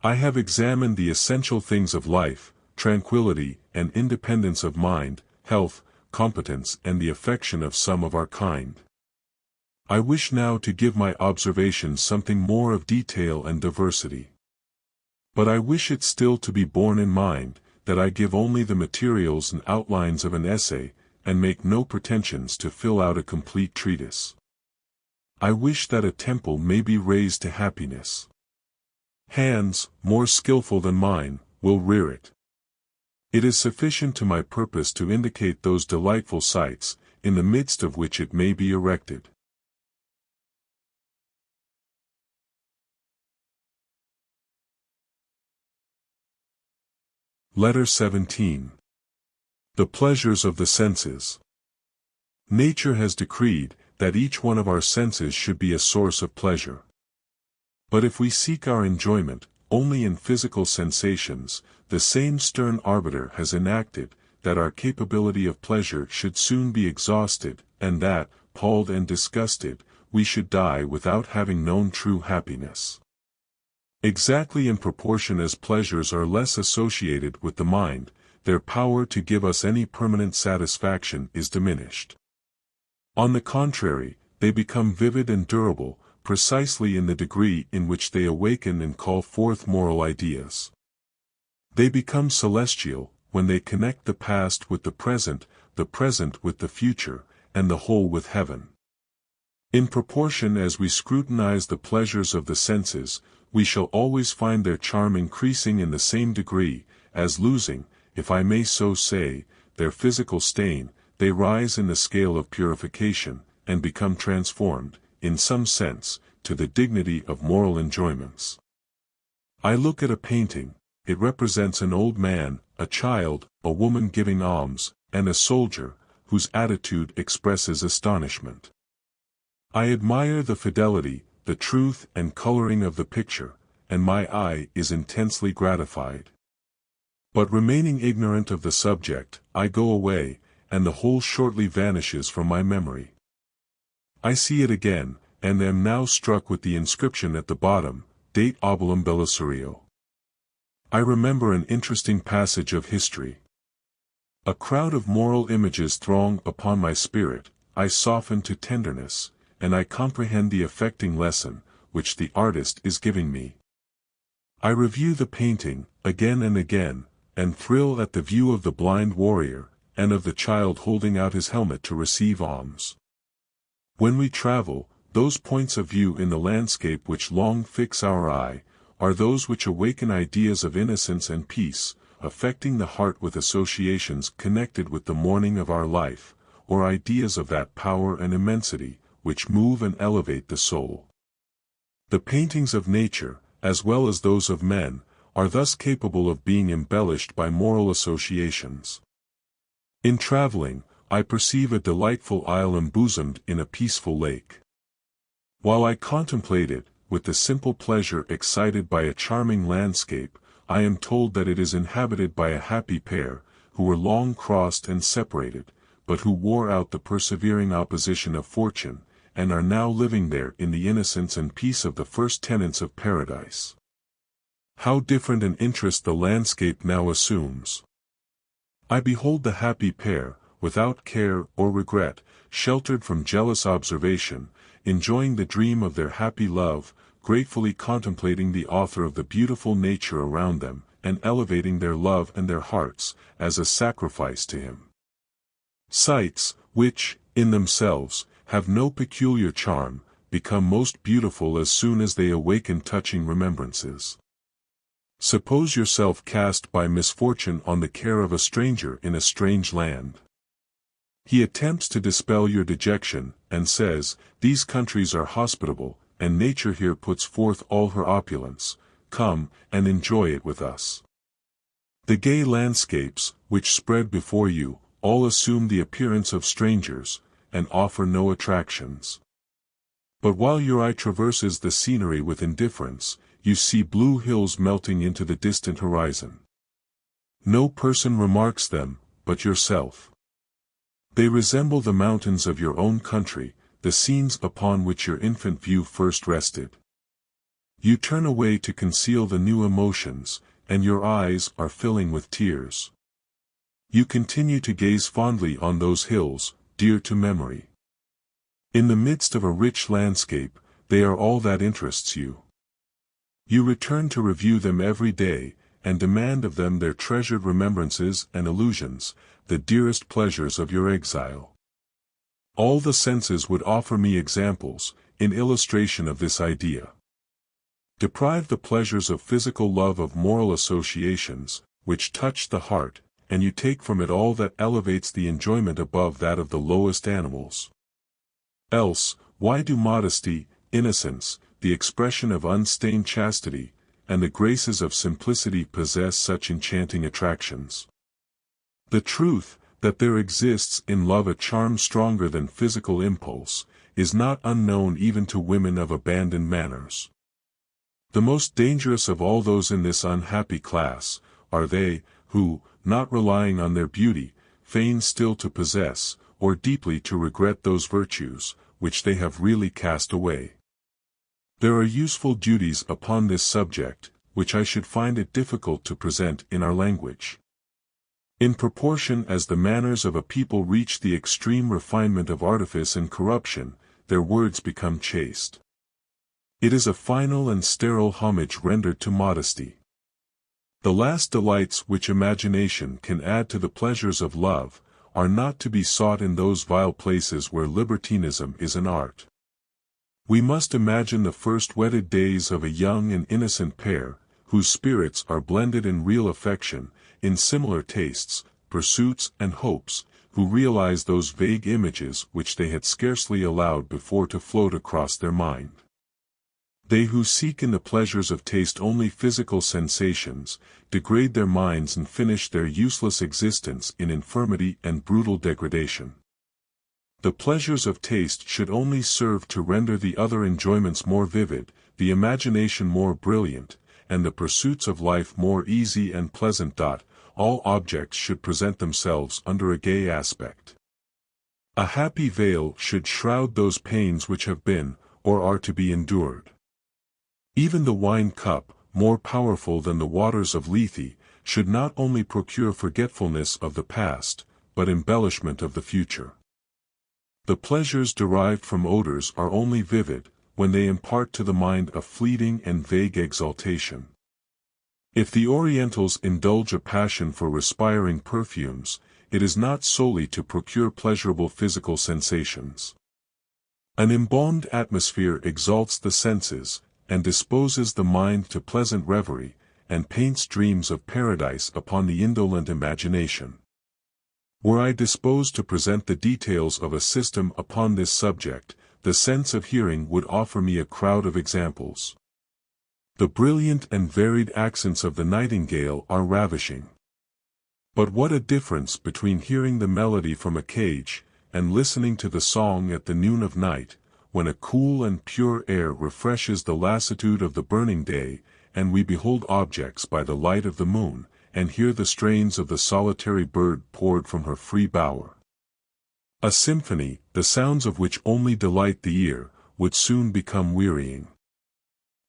I have examined the essential things of life, tranquility, and independence of mind, health, competence and the affection of some of our kind. I wish now to give my observations something more of detail and diversity. But I wish it still to be borne in mind, that I give only the materials and outlines of an essay, and make no pretensions to fill out a complete treatise. I wish that a temple may be raised to happiness. Hands, more skillful than mine, will rear it. It is sufficient to my purpose to indicate those delightful sights, in the midst of which it may be erected. Letter 17. The pleasures of the senses. Nature has decreed that each one of our senses should be a source of pleasure. But if we seek our enjoyment only in physical sensations, the same stern arbiter has enacted that our capability of pleasure should soon be exhausted, and that, palled and disgusted, we should die without having known true happiness. Exactly in proportion as pleasures are less associated with the mind, their power to give us any permanent satisfaction is diminished. On the contrary, they become vivid and durable, precisely in the degree in which they awaken and call forth moral ideas. They become celestial, when they connect the past with the present with the future, and the whole with heaven. In proportion as we scrutinize the pleasures of the senses, we shall always find their charm increasing in the same degree, as losing, if I may so say, their physical stain, they rise in the scale of purification, and become transformed, in some sense, to the dignity of moral enjoyments. I look at a painting, it represents an old man, a child, a woman giving alms, and a soldier, whose attitude expresses astonishment. I admire the fidelity, the truth and coloring of the picture, and my eye is intensely gratified. But remaining ignorant of the subject, I go away, and the whole shortly vanishes from my memory. I see it again, and am now struck with the inscription at the bottom, Date Obulum Belisarium. I remember an interesting passage of history. A crowd of moral images throng upon my spirit, I soften to tenderness, and I comprehend the affecting lesson, which the artist is giving me. I review the painting, again and again, and thrill at the view of the blind warrior, and of the child holding out his helmet to receive alms. When we travel, those points of view in the landscape which long fix our eye, are those which awaken ideas of innocence and peace, affecting the heart with associations connected with the morning of our life, or ideas of that power and immensity, which move and elevate the soul. The paintings of nature, as well as those of men, are thus capable of being embellished by moral associations. In traveling, I perceive a delightful isle embosomed in a peaceful lake. While I contemplate it, with the simple pleasure excited by a charming landscape, I am told that it is inhabited by a happy pair, who were long crossed and separated, but who wore out the persevering opposition of fortune, and are now living there in the innocence and peace of the first tenants of paradise. How different an interest the landscape now assumes! I behold the happy pair, without care or regret, sheltered from jealous observation, enjoying the dream of their happy love, gratefully contemplating the author of the beautiful nature around them, and elevating their love and their hearts, as a sacrifice to him. Sights, which, in themselves, have no peculiar charm, become most beautiful as soon as they awaken touching remembrances. Suppose yourself cast by misfortune on the care of a stranger in a strange land. He attempts to dispel your dejection, and says, "These countries are hospitable, and nature here puts forth all her opulence. Come, and enjoy it with us." The gay landscapes, which spread before you, all assume the appearance of strangers, and offer no attractions. But while your eye traverses the scenery with indifference, you see blue hills melting into the distant horizon. No person remarks them, but yourself. They resemble the mountains of your own country, the scenes upon which your infant view first rested. You turn away to conceal the new emotions, and your eyes are filling with tears. You continue to gaze fondly on those hills, dear to memory. In the midst of a rich landscape, they are all that interests you. You return to review them every day, and demand of them their treasured remembrances and illusions, the dearest pleasures of your exile. All the senses would offer me examples, in illustration of this idea. Deprive the pleasures of physical love of moral associations, which touch the heart, and you take from it all that elevates the enjoyment above that of the lowest animals. Else, why do modesty, innocence, the expression of unstained chastity, and the graces of simplicity possess such enchanting attractions? The truth, that there exists in love a charm stronger than physical impulse, is not unknown even to women of abandoned manners. The most dangerous of all those in this unhappy class, are they, who, not relying on their beauty, feign still to possess, or deeply to regret those virtues, which they have really cast away. There are useful duties upon this subject, which I should find it difficult to present in our language. In proportion as the manners of a people reach the extreme refinement of artifice and corruption, their words become chaste. It is a final and sterile homage rendered to modesty. The last delights which imagination can add to the pleasures of love, are not to be sought in those vile places where libertinism is an art. We must imagine the first wedded days of a young and innocent pair, whose spirits are blended in real affection, in similar tastes, pursuits and hopes, who realize those vague images which they had scarcely allowed before to float across their mind. They who seek in the pleasures of taste only physical sensations, degrade their minds and finish their useless existence in infirmity and brutal degradation. The pleasures of taste should only serve to render the other enjoyments more vivid, the imagination more brilliant, and the pursuits of life more easy and pleasant. All objects should present themselves under a gay aspect. A happy veil should shroud those pains which have been, or are to be endured. Even the wine cup, more powerful than the waters of Lethe, should not only procure forgetfulness of the past, but embellishment of the future. The pleasures derived from odors are only vivid, when they impart to the mind a fleeting and vague exaltation. If the Orientals indulge a passion for respiring perfumes, it is not solely to procure pleasurable physical sensations. An embalmed atmosphere exalts the senses, and disposes the mind to pleasant reverie, and paints dreams of paradise upon the indolent imagination. Were I disposed to present the details of a system upon this subject, the sense of hearing would offer me a crowd of examples. The brilliant and varied accents of the nightingale are ravishing. But what a difference between hearing the melody from a cage, and listening to the song at the noon of night, when a cool and pure air refreshes the lassitude of the burning day, and we behold objects by the light of the moon, and hear the strains of the solitary bird poured from her free bower. A symphony, the sounds of which only delight the ear, would soon become wearying.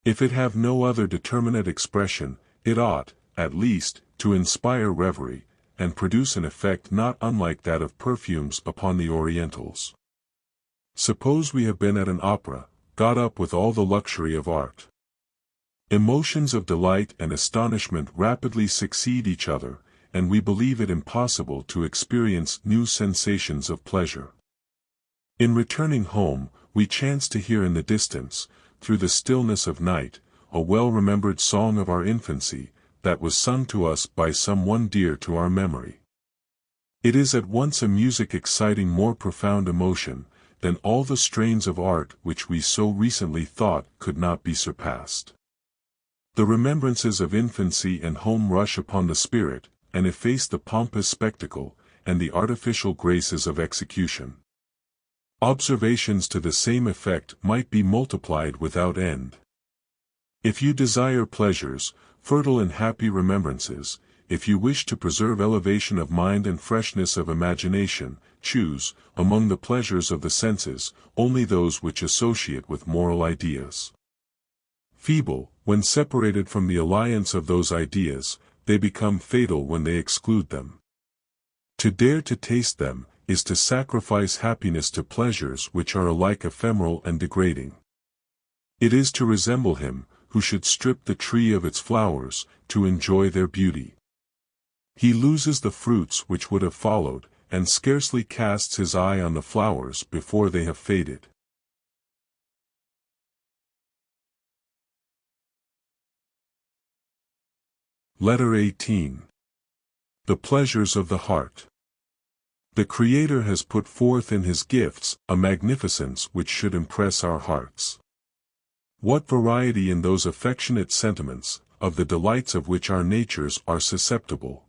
If it have no other determinate expression, it ought, at least, to inspire reverie, and produce an effect not unlike that of perfumes upon the Orientals. Suppose we have been at an opera, got up with all the luxury of art. Emotions of delight and astonishment rapidly succeed each other, and we believe it impossible to experience new sensations of pleasure. In returning home, we chance to hear in the distance, through the stillness of night, a well-remembered song of our infancy, that was sung to us by some one dear to our memory. It is at once a music exciting more profound emotion, than all the strains of art which we so recently thought could not be surpassed. The remembrances of infancy and home rush upon the spirit, and efface the pompous spectacle, and the artificial graces of execution. Observations to the same effect might be multiplied without end. If you desire pleasures, fertile and happy remembrances, if you wish to preserve elevation of mind and freshness of imagination, choose, among the pleasures of the senses, only those which associate with moral ideas. Feeble, when separated from the alliance of those ideas, they become fatal when they exclude them. To dare to taste them, is to sacrifice happiness to pleasures which are alike ephemeral and degrading. It is to resemble him, who should strip the tree of its flowers, to enjoy their beauty. He loses the fruits which would have followed, and scarcely casts his eye on the flowers before they have faded. Letter 18. The pleasures of the heart. The Creator has put forth in His gifts a magnificence which should impress our hearts. What variety in those affectionate sentiments, of the delights of which our natures are susceptible!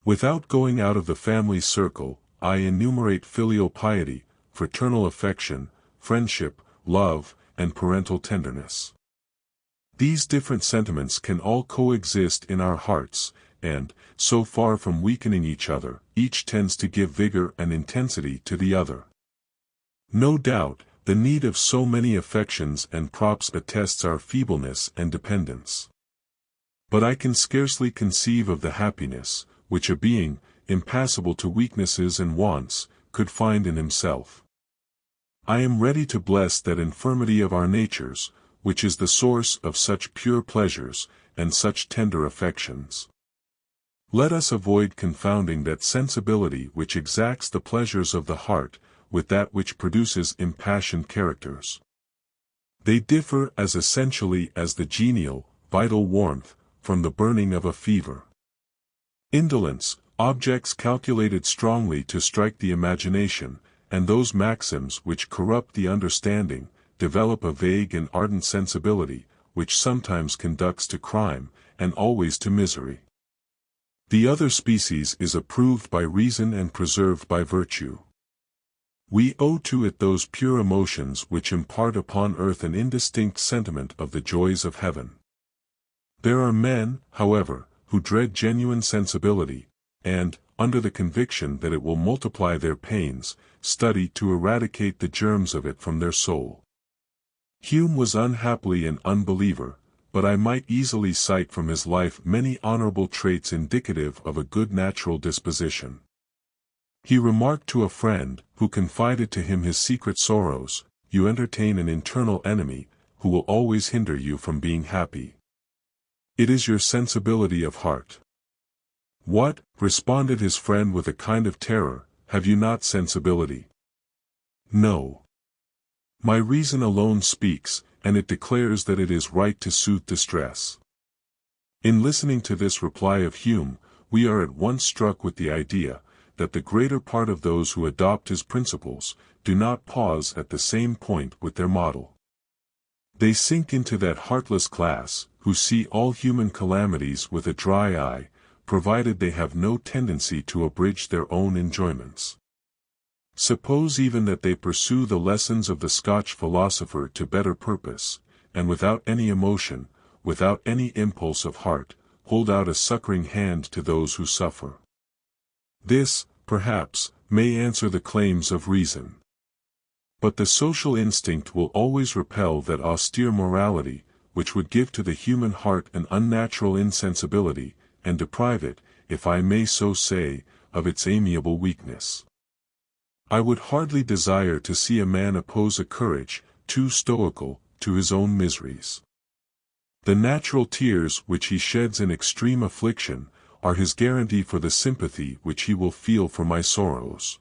Without going out of the family circle, I enumerate filial piety, fraternal affection, friendship, love, and parental tenderness. These different sentiments can all coexist in our hearts, and, so far from weakening each other, each tends to give vigor and intensity to the other. No doubt, the need of so many affections and props attests our feebleness and dependence. But I can scarcely conceive of the happiness, which a being, impassible to weaknesses and wants, could find in himself. I am ready to bless that infirmity of our natures, which is the source of such pure pleasures, and such tender affections. Let us avoid confounding that sensibility which exacts the pleasures of the heart, with that which produces impassioned characters. They differ as essentially as the genial, vital warmth, from the burning of a fever. Indolence, objects calculated strongly to strike the imagination, and those maxims which corrupt the understanding, develop a vague and ardent sensibility, which sometimes conducts to crime, and always to misery. The other species is approved by reason and preserved by virtue. We owe to it those pure emotions which impart upon earth an indistinct sentiment of the joys of heaven. There are men, however, who dread genuine sensibility, and, under the conviction that it will multiply their pains, study to eradicate the germs of it from their soul. Hume was unhappily an unbeliever, but I might easily cite from his life many honorable traits indicative of a good natural disposition. He remarked to a friend, who confided to him his secret sorrows, "You entertain an internal enemy, who will always hinder you from being happy. It is your sensibility of heart." "What," responded his friend with a kind of terror, "have you not sensibility?" "No. My reason alone speaks, and it declares that it is right to soothe distress." In listening to this reply of Hume, we are at once struck with the idea, that the greater part of those who adopt his principles, do not pause at the same point with their model. They sink into that heartless class, who see all human calamities with a dry eye, provided they have no tendency to abridge their own enjoyments. Suppose even that they pursue the lessons of the Scotch philosopher to better purpose, and without any emotion, without any impulse of heart, hold out a succoring hand to those who suffer. This, perhaps, may answer the claims of reason. But the social instinct will always repel that austere morality, which would give to the human heart an unnatural insensibility, and deprive it, if I may so say, of its amiable weakness. I would hardly desire to see a man oppose a courage, too stoical, to his own miseries. The natural tears which he sheds in extreme affliction, are his guarantee for the sympathy which he will feel for my sorrows.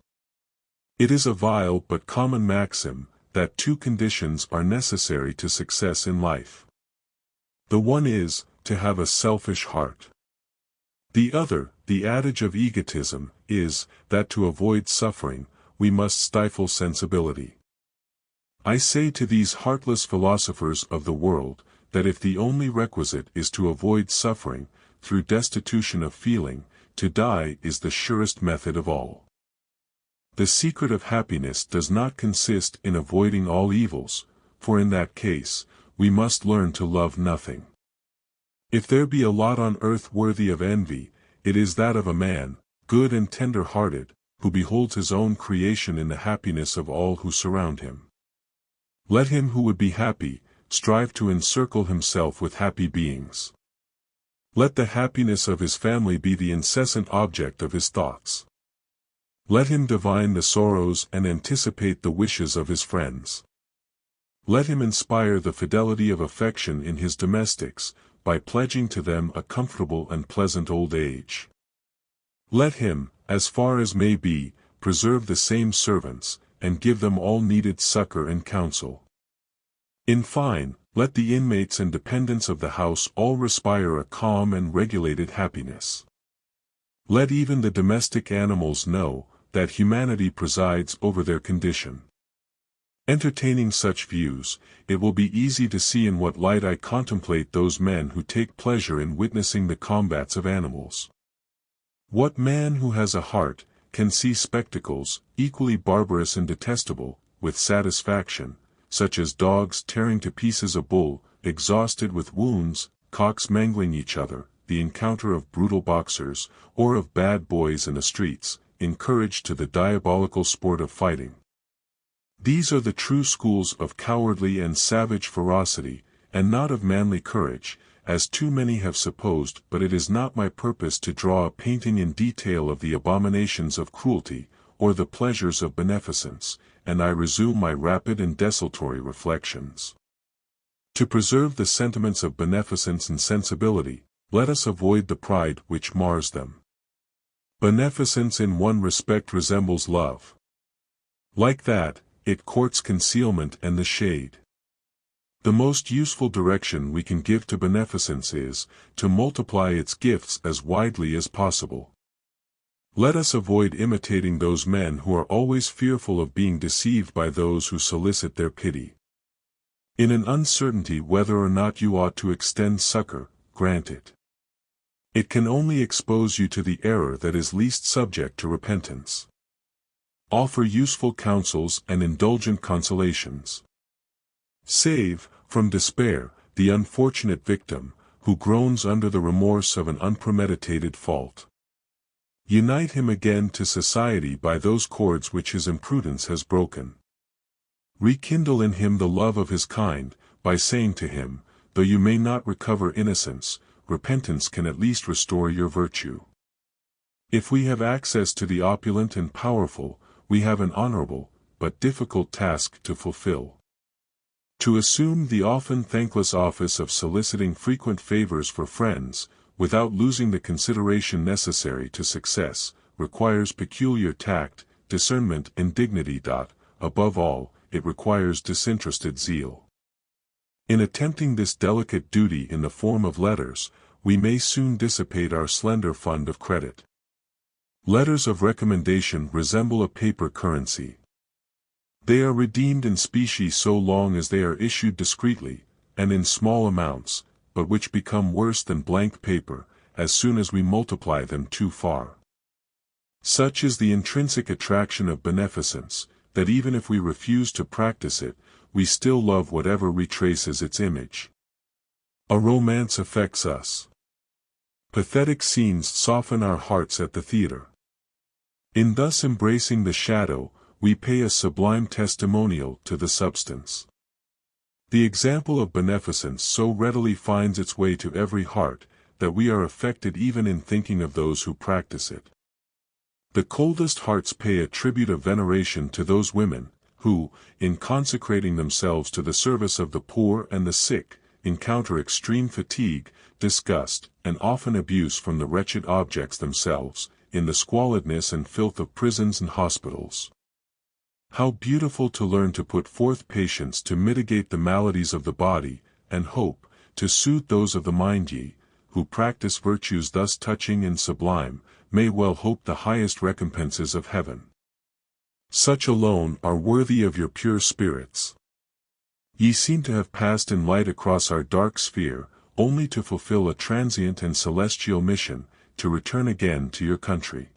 It is a vile but common maxim, that two conditions are necessary to success in life. The one is, to have a selfish heart. The other, the adage of egotism, is, that to avoid suffering, we must stifle sensibility. I say to these heartless philosophers of the world, that if the only requisite is to avoid suffering, through destitution of feeling, to die is the surest method of all. The secret of happiness does not consist in avoiding all evils, for in that case, we must learn to love nothing. If there be a lot on earth worthy of envy, it is that of a man, good and tender-hearted, who beholds his own creation in the happiness of all who surround him. Let him who would be happy, strive to encircle himself with happy beings. Let the happiness of his family be the incessant object of his thoughts. Let him divine the sorrows and anticipate the wishes of his friends. Let him inspire the fidelity of affection in his domestics, by pledging to them a comfortable and pleasant old age. Let him, as far as may be, preserve the same servants, and give them all needed succor and counsel. In fine, let the inmates and dependents of the house all respire a calm and regulated happiness. Let even the domestic animals know that humanity presides over their condition. Entertaining such views, it will be easy to see in what light I contemplate those men who take pleasure in witnessing the combats of animals. What man who has a heart can see spectacles, equally barbarous and detestable, with satisfaction, such as dogs tearing to pieces a bull, exhausted with wounds, cocks mangling each other, the encounter of brutal boxers, or of bad boys in the streets, encouraged to the diabolical sport of fighting? These are the true schools of cowardly and savage ferocity, and not of manly courage, as too many have supposed. But it is not my purpose to draw a painting in detail of the abominations of cruelty, or the pleasures of beneficence, and I resume my rapid and desultory reflections. To preserve the sentiments of beneficence and sensibility, let us avoid the pride which mars them. Beneficence in one respect resembles love. Like that, it courts concealment and the shade. The most useful direction we can give to beneficence is, to multiply its gifts as widely as possible. Let us avoid imitating those men who are always fearful of being deceived by those who solicit their pity. In an uncertainty whether or not you ought to extend succor, grant it. It can only expose you to the error that is least subject to repentance. Offer useful counsels and indulgent consolations. Save, from despair, the unfortunate victim, who groans under the remorse of an unpremeditated fault. Unite him again to society by those cords which his imprudence has broken. Rekindle in him the love of his kind, by saying to him, though you may not recover innocence, repentance can at least restore your virtue. If we have access to the opulent and powerful, we have an honorable, but difficult task to fulfill. To assume the often thankless office of soliciting frequent favors for friends, without losing the consideration necessary to success, requires peculiar tact, discernment and dignity. Above all, it requires disinterested zeal. In attempting this delicate duty in the form of letters, we may soon dissipate our slender fund of credit. Letters of recommendation resemble a paper currency. They are redeemed in specie so long as they are issued discreetly, and in small amounts, but which become worse than blank paper, as soon as we multiply them too far. Such is the intrinsic attraction of beneficence, that even if we refuse to practice it, we still love whatever retraces its image. A romance affects us. Pathetic scenes soften our hearts at the theater. In thus embracing the shadow, we pay a sublime testimonial to the substance. The example of beneficence so readily finds its way to every heart, that we are affected even in thinking of those who practice it. The coldest hearts pay a tribute of veneration to those women, who, in consecrating themselves to the service of the poor and the sick, encounter extreme fatigue, disgust, and often abuse from the wretched objects themselves, in the squalidness and filth of prisons and hospitals. How beautiful to learn to put forth patience to mitigate the maladies of the body, and hope, to soothe those of the mind. Ye, who practice virtues thus touching and sublime, may well hope the highest recompenses of heaven. Such alone are worthy of your pure spirits. Ye seem to have passed in light across our dark sphere, only to fulfill a transient and celestial mission, to return again to your country.